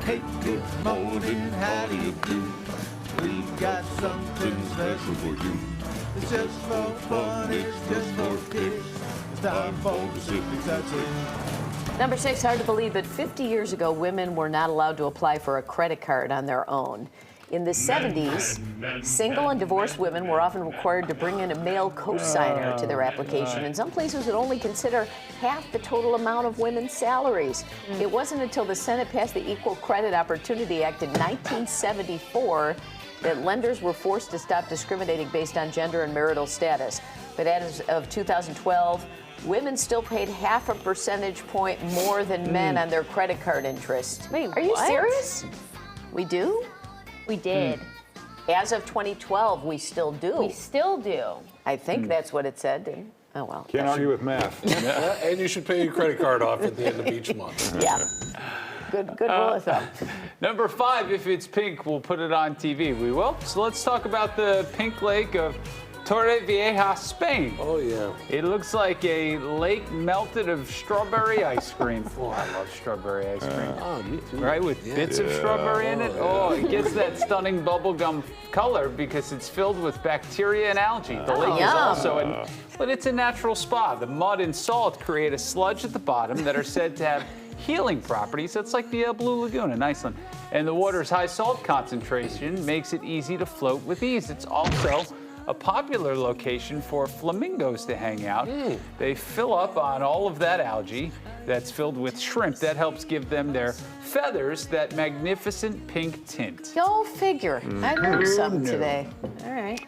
Hey, good morning, how do you do? We've got something special for you. It's just for fun, it's just for kids. It's time for Pacific Touching. Number 6, hard to believe, but 50 years ago, women were not allowed to apply for a credit card on their own. In the 70s, single and divorced women were often required to bring in a male co-signer to their application, and some places would only consider half the total amount of women's salaries. It wasn't until the Senate passed the Equal Credit Opportunity Act in 1974 that lenders were forced to stop discriminating based on gender and marital status. But as of 2012, women still paid half a percentage point more than men on their credit card interest. Wait, are you what? serious? We do? We did. As of 2012, we still do. We still do. I think that's what it said. Didn't? Oh, well. Can't argue with math. And you should pay your credit card off at the end of each month. Yeah. Good rule of thumb. Number 5, if it's pink, we'll put it on TV. We will. So let's talk about the pink lake of Torrevieja, Spain. Oh, yeah. It looks like a lake melted of strawberry ice cream. Oh, I love strawberry ice cream. Oh, me too. Right, with bits of strawberry in it. Oh, it gets that stunning bubblegum color because it's filled with bacteria and algae. The lake is yum. also, but it's a natural spa. The mud and salt create a sludge at the bottom that are said to have healing properties. That's like the Blue Lagoon in Iceland. And the water's high salt concentration makes it easy to float with ease. It's also a popular location for flamingos to hang out. They fill up on all of that algae that's filled with shrimp. That helps give them their feathers that magnificent pink tint. Go figure. I learned something today. All right.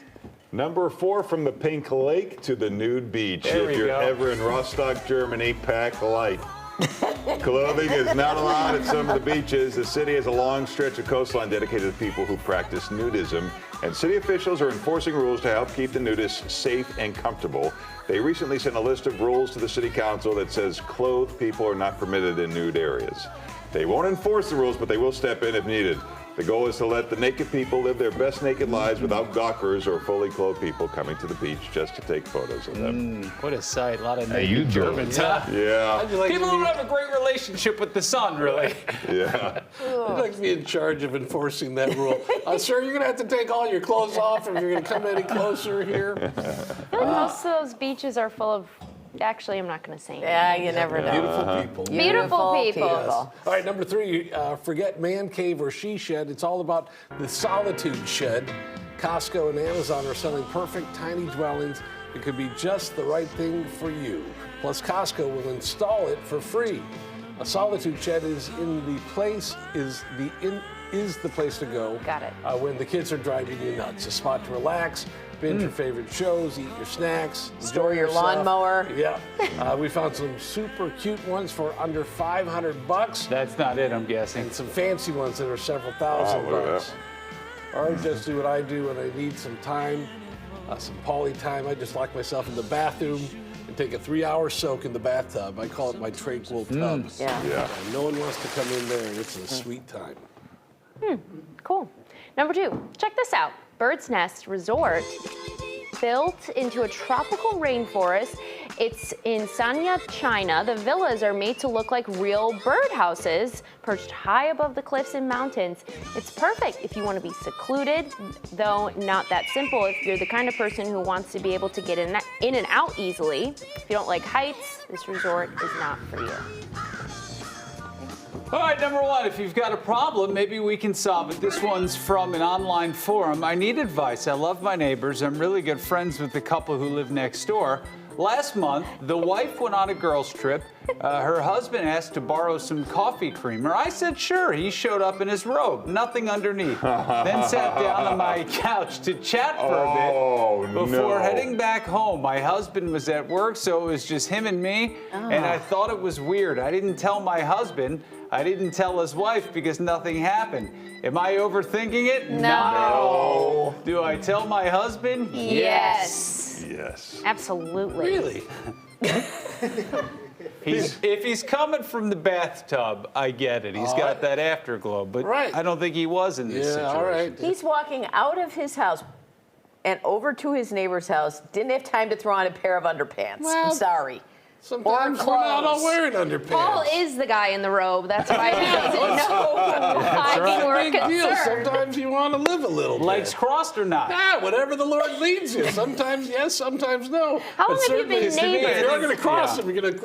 Number 4, from the pink lake to the nude beach. There we If you're go. ever in Rostock, Germany, pack light. Clothing is not allowed at some of the beaches. The city has a long stretch of coastline dedicated to people who practice nudism, and city officials are enforcing rules to help keep the nudists safe and comfortable. They recently sent a list of rules to the city council that says clothed people are not permitted in nude areas. They won't enforce the rules, but they will step in if needed. The goal is to let the naked people live their best naked lives without gawkers or fully clothed people coming to the beach just to take photos of them. What a sight. A lot of Hey, you naked Germans, huh? Yeah, How'd you like People to don't be, have a great relationship with the sun, really. yeah. I'd like to be in charge of enforcing that rule. Sir, you're going to have to take all your clothes off if you're going to come any closer here. Most of those beaches are full of. Actually, I'm not going to say anything. Yeah, you never know. Beautiful people. Beautiful people. All right, number 3, forget man cave or she shed. It's all about the solitude shed. Costco and Amazon are selling perfect tiny dwellings. It could be just the right thing for you. Plus, Costco will install it for free. A solitude shed is the place to go. Got it. When the kids are driving you nuts. A spot to relax, binge your favorite shows, eat your snacks, Store enjoy your yourself. lawnmower. Yeah. We found some super cute ones for under $500 That's not it, I'm guessing. and some fancy ones that are several thousand look at bucks. Or I just do what I do when I need some time, some poly time. I just lock myself in the bathroom and take a 3-hour soak in the bathtub. I call it my tranquil tub. Yeah. And no one wants to come in there, and it's a sweet time. Cool. Number 2, check this out. Bird's Nest Resort, built into a tropical rainforest. It's in Sanya, China. The villas are made to look like real birdhouses, perched high above the cliffs and mountains. It's perfect if you want to be secluded, though not that simple if you're the kind of person who wants to be able to get in and out easily. If you don't like heights, this resort is not for you. All right, number 1, if you've got a problem, maybe we can solve it. This one's from an online forum. I need advice. I love my neighbors. I'm really good friends with the couple who live next door. Last month, the wife went on a girls' trip. Her husband asked to borrow some coffee creamer. I said, sure. He showed up in his robe, nothing underneath. Then sat down on my couch to chat for a bit before heading back home. My husband was at work, so it was just him and me, and I thought it was weird. I didn't tell my husband. I didn't tell his wife because nothing happened. Am I overthinking it? No. Not at all. Do I tell my husband? Yes. Yes. Absolutely. Really? If he's coming from the bathtub, I get it. He's got that afterglow, but Right. I don't think he was in this situation. All right. He's walking out of his house and over to his neighbor's house. Didn't have time to throw on a pair of underpants. Well, I'm sorry. Sometimes we're not all wearing underpants. Paul is the guy in the robe. That's why he doesn't know. deal. concerned. Sometimes you want to live a little bit. Legs crossed or not? Yeah, whatever the Lord leads you. Sometimes yes, sometimes no. How But long have you been certainly, neighbors? If you're going to cross Yeah. them, you're going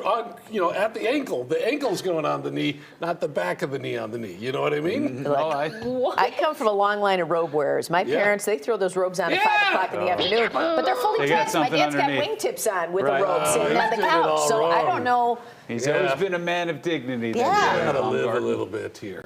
to, at the ankle. The ankle's going on the knee, not the back of the knee on the knee. You know what I mean? I come from a long line of robe wearers. My parents, they throw those robes on at 5 o'clock in the afternoon, but they're fully They got dressed. My something dad's got underneath. wingtips on with Right. a robe sitting he's on the doing it couch. all So I wrong. don't know. He's Yeah. always been a man of dignity. Yeah. Gotta live a Baumgarten. little bit here.